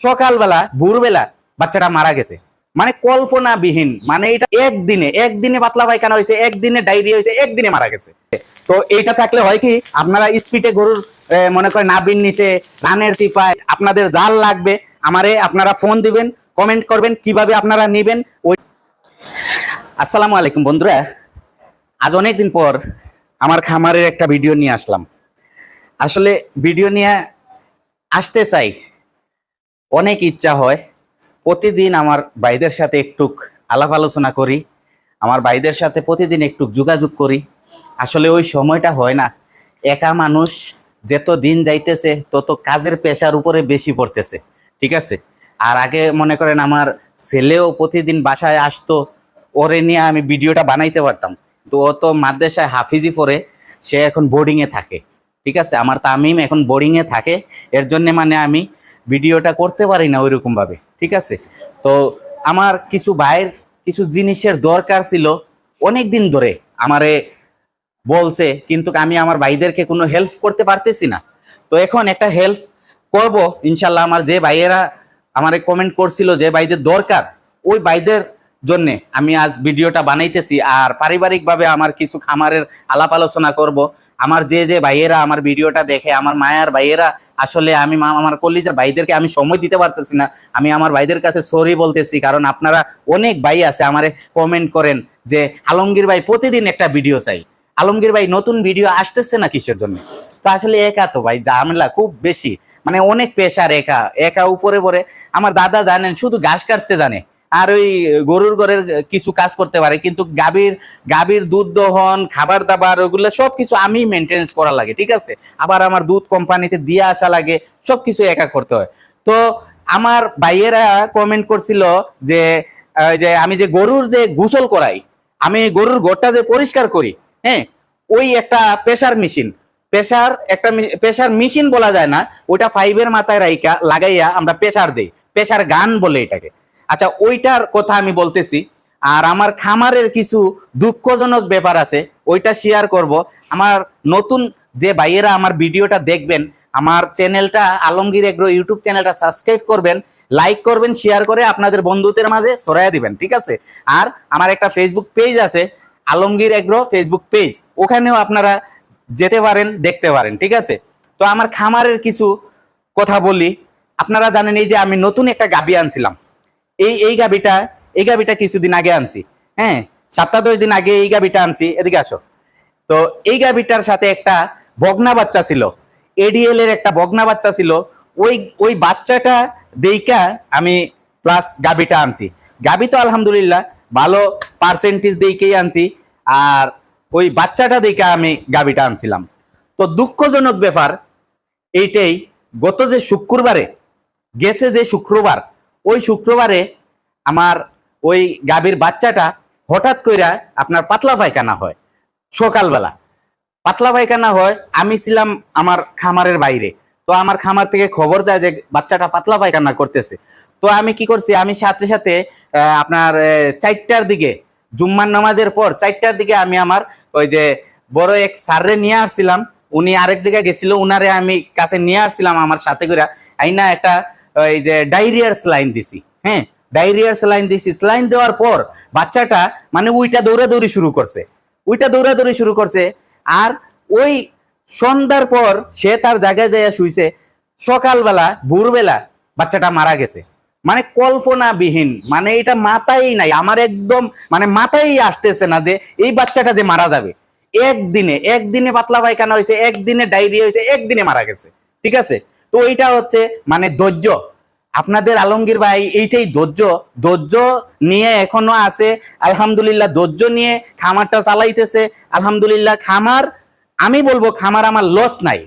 সকালবেলা ভোরবেলা বাচ্চাটা মারা গেছে। মানে কল্পনাবিহীন, মানে এটা একদিনে পাতলা পায়খানা হয়েছে, একদিনে ডায়রিয়া হয়েছে, একদিনে মারা গেছে। তো এইটা থাকলে হয় কি, আপনারা স্পিডে গরুর মনে করেন নাবিন নিচে রানের চিপায় আপনাদের জাল লাগবে, আমারে আপনারা ফোন দিবেন, কমেন্ট করবেন কিভাবে আপনারা নেবেন। ওই আসসালামু আলাইকুম বন্ধুরা, আজ অনেকদিন পর আমার খামারের একটা ভিডিও নিয়ে আসলাম। আসলে ভিডিও নিয়ে আসতে চাই, অনেক ইচ্ছা হয়। প্রতিদিন আমার ভাইদের সাথে একটু আলাপ আলোচনা করি, আমার ভাইদের সাথে প্রতিদিন একটু যোগাযোগ করি। আসলে ওই সময়টা হয় না। একা মানুষ, যত দিন যাইতেছে তত কাজের পেশার উপরে বেশি পড়তেছে, ঠিক আছে। আর আগে মনে করেন আমার ছেলেও প্রতিদিন বাসায় আসতো, ওরে নিয়ে আমি ভিডিওটা বানাইতে পারতাম। তো ও তো মাদ্রাসায় হাফিজি পড়ে, সে এখন বোর্ডিংয়ে থাকে, ঠিক আছে। আমার তামিম এখন বোর্ডিংয়ে থাকে, এর জন্য মানে আমি ভিডিওটা করতে পারি না ওইরকম ভাবে, ঠিক আছে। তো আমার কিছু ভাইয়ের কিছু জিনিসের দরকার ছিল, অনেক দিন ধরে আমারে বলছে, কিন্তু আমি আমার ভাইদেরকে কোনো হেল্প করতে পারতেছি না। তো এখন একটা হেল্প করব ইনশাল্লাহ। আমার যে ভাইয়েরা আমারে কমেন্ট করছিল যে ভাইদের দরকার, ওই ভাইদের জন্য আমি আজ ভিডিওটা বানাইতেছি। আর পারিবারিকভাবে আমার কিছু খামারের আলাপ আলোচনা করব। আমার যে ভাইয়েরা আমার ভিডিওটা দেখে, আমার মায়ার ভাইয়েরা, আসলে আমি আমার কলিজার ভাইদেরকে আমি সময় দিতে পারতেছি না। আমি আমার ভাইদের কাছে সরি বলতেছি, কারণ আপনারা অনেক ভাই আছে আমারে কমেন্ট করেন যে আলমগীর ভাই প্রতিদিন একটা ভিডিও চাই, আলমগীর ভাই নতুন ভিডিও আসতেছে না কিসের জন্য। তো আসলে একা তো ভাই ঝামেলা খুব বেশি, মানে অনেক পেশার, একা একা উপরে পরে। আমার দাদা জানেন শুধু ঘাস কাটতে জানে, আর ওই গরুর ঘরের কিছু কাজ করতে পারে, কিন্তু গাভীর দুধ দহন, খাবার দাবার, ওগুলো সবকিছু আমি মেনটেন্স করা লাগে, ঠিক আছে। আবার আমার দুধ কোম্পানিতে দিয়ে আসা লাগে, সবকিছু একা করতে হয়। তো আমার ভাইয়েরা কমেন্ট করছিল যে আমি যে গরুর যে গোসল করাই, আমি গরুর ঘরটা যে পরিষ্কার করি, হ্যাঁ, ওই একটা প্রেসার মেশিন বলা যায় না, ওইটা ফাইভের মাথায় লাগাইয়া আমরা প্রেসার দেই, প্রেসার গান বলে এটাকে। আচ্ছা, ওইটার কথা আমি বলতেছি। আর আমার খামারের কিছু দুঃখজনক ব্যাপার আছে, ওইটা শেয়ার করব। আমার নতুন যে ভাইয়েরা আমার ভিডিওটা দেখবেন, আমার চ্যানেলটা আলমগীর এগ্রো ইউটিউব চ্যানেলটা সাবস্ক্রাইব করবেন, লাইক করবেন, শেয়ার করে আপনাদের বন্ধুদের মাঝে ছড়াইয়া দিবেন, ঠিক আছে। আর আমার একটা ফেসবুক পেজ আছে, আলমগীর এগ্রো ফেসবুক পেজ, ওখানেও আপনারা যেতে পারেন, দেখতে পারেন, ঠিক আছে। তো আমার খামারের কিছু কথা বলি। আপনারা জানেন এই যে আমি নতুন একটা গাভী আনছিলাম, এই গাভীটা কিছুদিন আগে আনছি, হ্যাঁ, 7-10 দিন আগে এই গাভীটা আনছি। এদিকে আসো। তো এই গাভীটার সাথে একটা বগনা বাচ্চা ছিল, এডিএল এর একটা বগনা বাচ্চা ছিল। ওই বাচ্চাটা দেইকা আমি প্লাস গাভীটা আনছি। গাভী তো আলহামদুলিল্লাহ ভালো পার্সেন্টেজ দেইকেই আনছি, আর ওই বাচ্চাটা দেখা আমি গাভীটা আনছিলাম। তো দুঃখজনক ব্যাপার এইটাই, গত যে শুক্রবারে গেছে, যে শুক্রবার, ওই শুক্রবারে আমার ওই গাভীর বাচ্চাটা হঠাৎ কইরা আপনার পাতলা পায়খানা হয়। সকালবেলা পাতলা পায়খানা হয়, আমি ছিলাম আমার খামারের বাইরে। তো আমার খামার থেকে খবর যায় যে বাচ্চাটা পাতলা পায়খানা করতেছে। তো আমি কি করছি, আমি সাথে সাথে আপনার 4টার দিকে, জুম্মার নামাজের পর 4টার দিকে আমি আমার ওই যে বড় এক স্যাররে নিয়ে আসছিলাম, উনি আরেক জায়গায় গেছিল, উনারে আমি কাছে নিয়ে আসছিলাম আমার সাথে করে। আইনা একটা ওই যে ডায়রিয়ার স্যালাইন দিছি, হ্যাঁ, ডায়রিয়ার স্যালাইন দিছি। স্যালাইন দেওয়ার পর বাচ্চাটা মানে উইটা দৌড়াদৌড়ি শুরু করছে। আর ওই সন্ধ্যার পর সে তার জায়গায় যাইয়া শুইছে। সকালবেলা ভোরবেলা বাচ্চাটা মারা গেছে। মানে কল্পনাবিহীন, মানে এটা মাথায় নাই আমার, একদম মানে মাথায় আসতেছে না যে এই বাচ্চাটা যে মারা যাবে। একদিনে পাতলা পায়খানা হয়েছে, একদিনে ডায়রিয়া হয়েছে, একদিনে মারা গেছে, ঠিক আছে। তো এইটা হচ্ছে মানে ধৈর্য। আপনাদের আলমগীর ভাই এইটাই ধৈর্য নিয়ে এখনো আছে, আলহামদুলিল্লাহ। ধৈর্য নিয়ে খামারটা চালাইতেছে, আলহামদুলিল্লাহ। খামার, আমি বলবো খামার আমার লস নাই,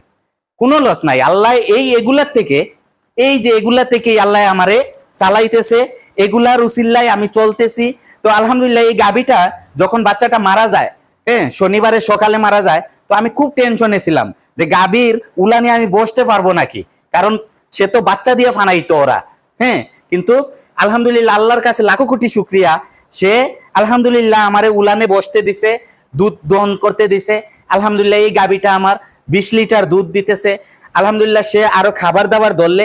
কোনো লস নাই। আল্লাহ এগুলা থেকে আল্লাহ আমারে চালাইতেছে, এগুলার উসিল্লায় আমি চলতেছি। তো আলহামদুলিল্লাহ, এই গাভীটা যখন বাচ্চাটা মারা যায়, হ্যাঁ, শনিবারে সকালে মারা যায়, তো আমি খুব টেনশনে ছিলাম যে গাভীর উলানে আমি বসতে পারবো নাকি, কারণ সে তো বাচ্চা দিয়ে ফানাইতো ওরা, হ্যাঁ। কিন্তু আলহামদুলিল্লাহ, আল্লাহর কাছে লাখো কোটি শুকরিয়া, সে আলহামদুলিল্লাহ আমারে উলানে বসতে দিছে, দুধ দহন করতে দিছে। আলহামদুলিল্লাহ, এই গাভীটা আমার 20 লিটার দুধ দিতেছে। আলহামদুলিল্লাহ, সে আরো খাবার দাবার ধরলে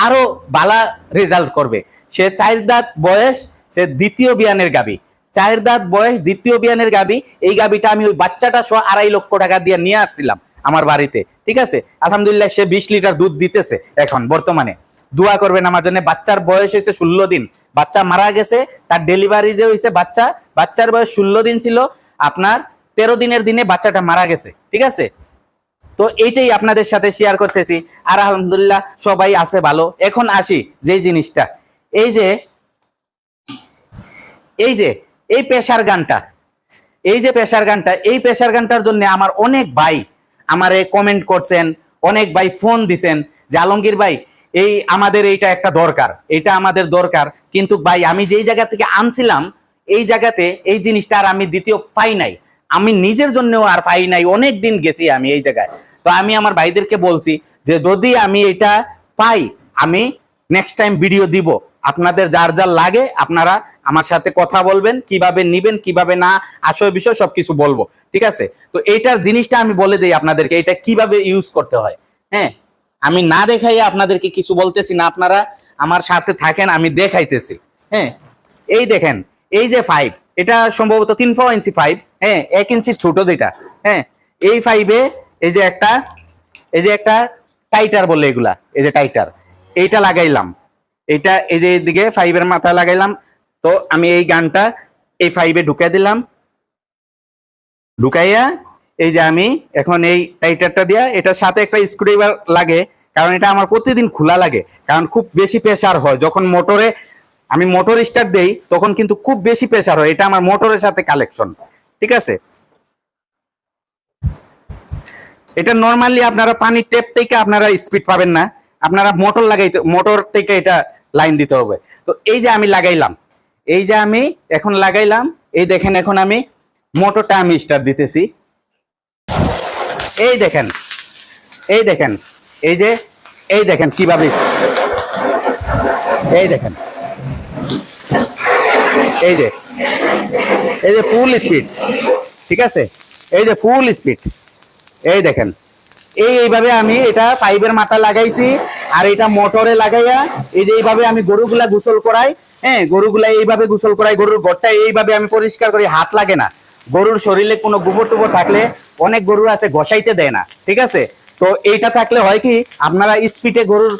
আরো ভালো রেজাল্ট করবে। সে 4 দাঁত বয়স, সে দ্বিতীয় বিয়ানের গাবি, 4 দাঁত বয়স দ্বিতীয় বিয়ানের গাবি। এই গাবিটা আমি ওই বাচ্চাটা সহ 2.5 লক্ষ টাকা দিয়ে নিয়ে আসছিলাম আমার বাড়িতে, ঠিক আছে। আলহামদুলিল্লাহ সে 20 লিটার দুধ দিতেছে এখন বর্তমানে। দোয়া করবেন আমার জন্য। বাচ্চার বয়স হয়েছে 16 দিন, বাচ্চা মারা গেছে, তার ডেলিভারি যে হয়েছে বাচ্চার বয়স 16 দিন ছিল, আপনার 13 দিনের দিনে বাচ্চাটা মারা গেছে, ঠিক আছে। তো এইটাই আপনাদের সাথে শেয়ার করতেছি। আর আলহামদুলিল্লাহ সবাই আছে ভালো। এখন আসি যে জিনিসটা, এই যে এই যে এই প্রেসার গানটা, এই যে প্রেসার গানটা, এই প্রেসার গানটার জন্য আমার অনেক ভাই আমারে কমেন্ট করছেন, অনেক ভাই ফোন দিছেন যে আলমগীর ভাই এই আমাদের এইটা একটা দরকার, এটা আমাদের দরকার। কিন্তু ভাই আমি যেই জায়গা থেকে আনছিলাম এই জায়গাতে এই জিনিসটা আর আমি দ্বিতীয় পাই নাই, আমি নিজের জন্যও আর পাই নাই, অনেক দিন গেছি আমি এই জায়গায়। তো আমি আমার ভাইদেরকে বলছি যে যদি আমি এটা পাই আমি নেক্সট টাইম ভিডিও দিব, আপনাদের যার যার লাগে আপনারা আমার সাথে কথা বলবেন, কিভাবে নিবেন কিভাবে না, আসল বিষয় সবকিছু বলবো, ঠিক আছে। তো এইটার জিনিসটা আমি বলে দিই আপনাদেরকে, এটা কিভাবে ইউজ করতে হয়। হ্যাঁ, আমি না দেখাই আপনাদেরকে কিছু বলতেছি না, আপনারা আমার সাথে থাকেন, আমি দেখাইতেছি। হ্যাঁ, এই দেখেন, এই যে 5, এটা সম্ভবত 3-4 ইঞ্চি 5, হ্যাঁ 1 ইঞ্চির ছোট যেটা। হ্যাঁ, এই 5-এ এই যে একটা টাইটার বলে এগুলা, এই যে টাইটার, এইটা লাগাইলাম, এইটা এই যে এদিকে 5-এর মাথা লাগাইলাম। তো আমি এই গানটা এই 5-এ ঢুকাই দিলাম, ঢুকাইয়া এই যে আমি এখন এই টাইটারটা দিয়া, এটার সাথে একটা স্ক্রুড্রাইভার লাগে, কারণ এটা আমার প্রতিদিন খোলা লাগে, কারণ খুব বেশি প্রেসার হয় যখন মোটরে আমি মোটর স্টার্ট দেই, তখন কিন্তু খুব বেশি প্রেসার হয়, এটা আমার মোটরের সাথে কালেকশন, ঠিক আছে। এটা নরমালি আপনারা পানির ট্যাপ থেকে আপনারা স্পিড পাবেন না, আপনারা মোটর থেকে এটা লাইন দিতে হবে। তো এই যে আমি লাগাইলাম, এই যে আমি এখন লাগাইলাম, এই দেখেন এখন আমি মোটরটা আমি স্টার্ট দিতেছি, এই দেখেন, এই দেখেন, এই দেখেন কিভাবে, এই দেখেন, এই যে ফুল স্পিড, ঠিক আছে, এই যে ফুল স্পিড, এই দেখেন। এইভাবে আমি এটা 5-এর মাথা লাগাইছি, আর এটা মোটরে লাগাইয়া এই যে এইভাবে আমি গরুগুলা গোসল করাই। হ্যাঁ, গরুগুলা এইভাবে গোসল করাই, গরুর ঘরটা এইভাবে আমি পরিষ্কার করি, হাত লাগে না। গরুর শরীরে কোনো গোবর টোবর থাকলে, অনেক গরু আছে ঘষাইতে দেয় না, ঠিক আছে। তো এইটা থাকলে হয় কি, আপনারা স্পিডে গরুর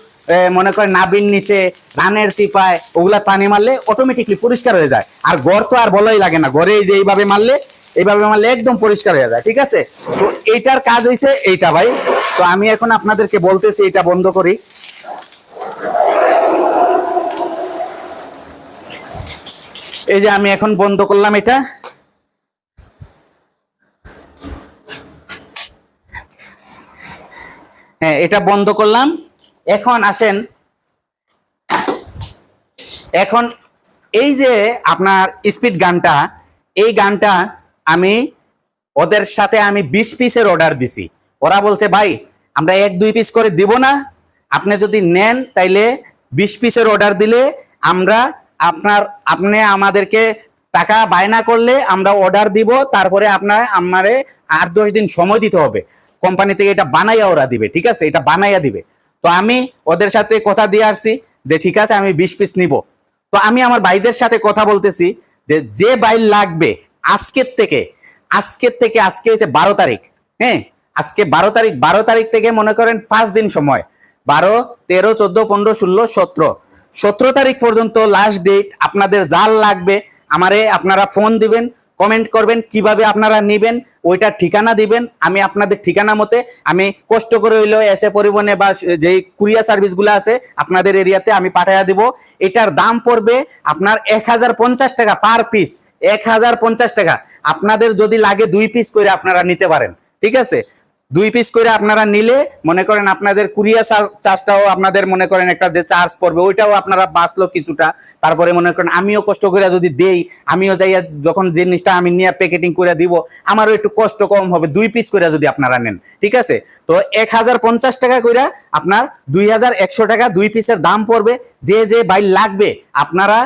মনে করেন নাবিন নিচে, রানের চিপায় ওগুলা পানি মারলে অটোমেটিকলি পরিষ্কার হয়ে যায়। আর ঘর তো আর বলাই লাগে না, ঘরে এই যে এইভাবে মারলে একদম পরিষ্কার হয়ে যায়, ঠিক আছে। তো এইটার কাজ হইছে এইটা ভাই। তো আমি এখন আপনাদেরকে বলতেছি এটা বন্ধ করি। এই যে আমি এখন বন্ধ করলাম এটা। হ্যাঁ, এটা বন্ধ করলাম। এখন আসেন, এখন এই যে আপনার স্পিড গানটা, এই গানটা আমি ওদের সাথে আমি 20 পিসের অর্ডার দিছি। ওরা বলছে ভাই আমরা 1-2 পিস করে দিব না, আপনি যদি নেন তাইলে 20 পিসের অর্ডার দিলে আমরা আপনি আমাদেরকে টাকা বায়না করলে আমরা অর্ডার দিব, তারপরে আমারে 8-10 দিন সময় দিতে হবে, কোম্পানি থেকে এটা বানাইয়া ওরা দিবে, ঠিক আছে, এটা বানাইয়া দিবে। তো আমি ওদের সাথে কথা দিয়ে আসছি যে ঠিক আছে আমি 20 পিস নিব। তো আমি আমার ভাইদের সাথে কথা বলতেছি যে ভাই লাগবে আজকে হচ্ছে 12 তারিখ। হ্যাঁ, আজকে 12 তারিখ থেকে মনে করেন 5 দিন সময়, 12, 13, 14, 15, 16, 17 তারিখ পর্যন্ত লাস্ট ডেট। আপনাদের যার লাগবে আমারে আপনারা ফোন দিবেন, কমেন্ট করবেন কিভাবে আপনারা নেবেন, ওইটা ঠিকানা দিবেন, আমি আপনাদের ঠিকানা মতে আমি কষ্ট করে হইলেও এসে পরিবহনে বা যে কুরিয়ার সার্ভিসগুলো আছে আপনাদের এরিয়াতে আমি পাঠাইয়া দিব। এটার দাম পড়বে আপনার 1050 টাকা পার পিস, 1050 টাকা। আপনাদের যদি লাগে 2 পিস করে আপনারা নিতে পারেন, ঠিক আছে। 2 পিস করে আপনারা নিলে মনে করেন আপনাদের কুরিয়ার চার্জটাও আপনাদের মনে করেন একটা যে চার্জ পড়বে ওইটাও আপনারা বাঁচলো কিছুটা। তারপরে মনে করেন আমিও কষ্ট করে যদি দেই, আমিও যাইয়া যখন জিনিসটা আমি নিয়ে প্যাকেটিং করে দিব, আমারও একটু কষ্ট কম হবে 2 পিস করে যদি আপনারা নেন, ঠিক আছে। তো 1050 টাকা করে আপনার 2100 টাকা 2 পিসের দাম পড়বে। যে ভাই লাগবে আপনারা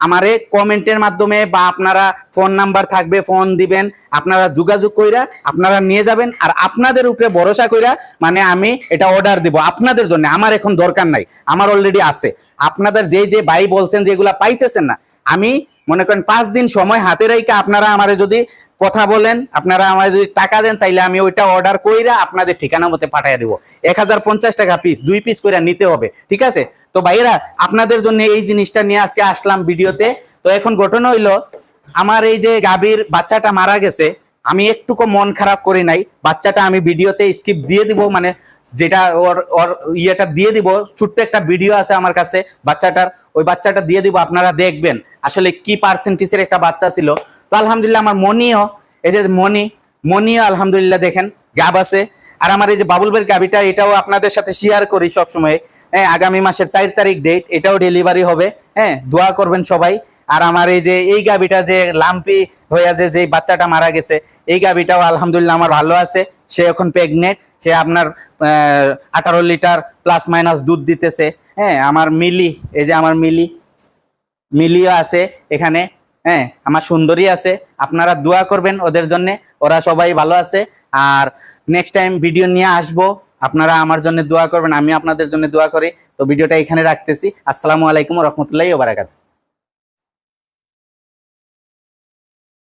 আমারে কমেন্টের মাধ্যমে বা আপনারা ফোন নাম্বার থাকবে, ফোন দিবেন, আপনারা যোগাযোগ কইরা আপনারা নিয়ে যাবেন। আর আপনাদের উপরে ভরসা কইরা মানে আমি এটা অর্ডার দিব আপনাদের জন্য। আমার এখন দরকার নাই, আমার অলরেডি আছে। আপনাদের যে ভাই বলছেন যেগুলা পাইতেছেন না, আমি মনে করেন 5 দিন সময় হাতে রাইকা আপনারা আমারে যদি কথা বলেন, আপনারা আমায় যদি টাকা দেন, তাইলে আমি ওইটা অর্ডার কইরা আপনাদের ঠিকানা মতে পাঠিয়ে দেবো। 1050 টাকা পিস, 2 পিস কইরা নিতে হবে, ঠিক আছে? তো ভাইরা আপনাদের জন্য এই জিনিসটা নিয়ে আজকে আসলাম ভিডিওতে। তো এখন ঘটনা হইলো, আমার এই যে গাভীর বাচ্চাটা মারা গেছে, আমি একটুকু মন খারাপ করি নাই। বাচ্চাটা আমি ভিডিওতে স্কিপ দিয়ে দিব, মানে যেটা ওর ওর ইয়েটা দিয়ে দিব। ছোট্ট একটা ভিডিও আছে আমার কাছে বাচ্চাটার, ওই বাচ্চাটা দিয়ে দিব, আপনারা দেখবেন আসলে কি পার্সেন্টেজের একটা বাচ্চা ছিল। তো আলহামদুলিল্লাহ আমার মনিও, এই যে মনিও আলহামদুলিল্লাহ দেখেন গাব আছে। আর আমার এই যে বাবুল ভাইয়ের গাবিটা, এটাও আপনাদের সাথে শেয়ার করি সবসময়। হ্যাঁ, আগামী মাসের 4 তারিখ ডেট, এটাও ডেলিভারি হবে। হ্যাঁ, দোয়া করবেন সবাই। আর আমার এই যে এই গাবিটা যে লাম্পি হয়ে যে বাচ্চাটা মারা গেছে, এই গাবিটাও আলহামদুলিল্লাহ আমার ভালো আছে। সে এখন প্রেগনেন্ট, সে আপনার 18 লিটার প্লাস মাইনাস দুধ দিতেছে। হ্যাঁ, আমার মিলি, এই যে আমার মিলিও আছে এখানে। হ্যাঁ, আমার সুন্দরী আছে। আপনারা দোয়া করবেন ওদের জন্য, ওরা সবাই ভালো আছে। আর নেক্সট টাইম ভিডিও নিয়ে আসবো, আপনারা আমার জন্য দোয়া করবেন, আমি আপনাদের জন্য দোয়া করি। তো ভিডিওটা এখানে রাখতেছি। আসসালামু আলাইকুম ওয়া রাহমাতুল্লাহি ওয়া বারাকাতুহু।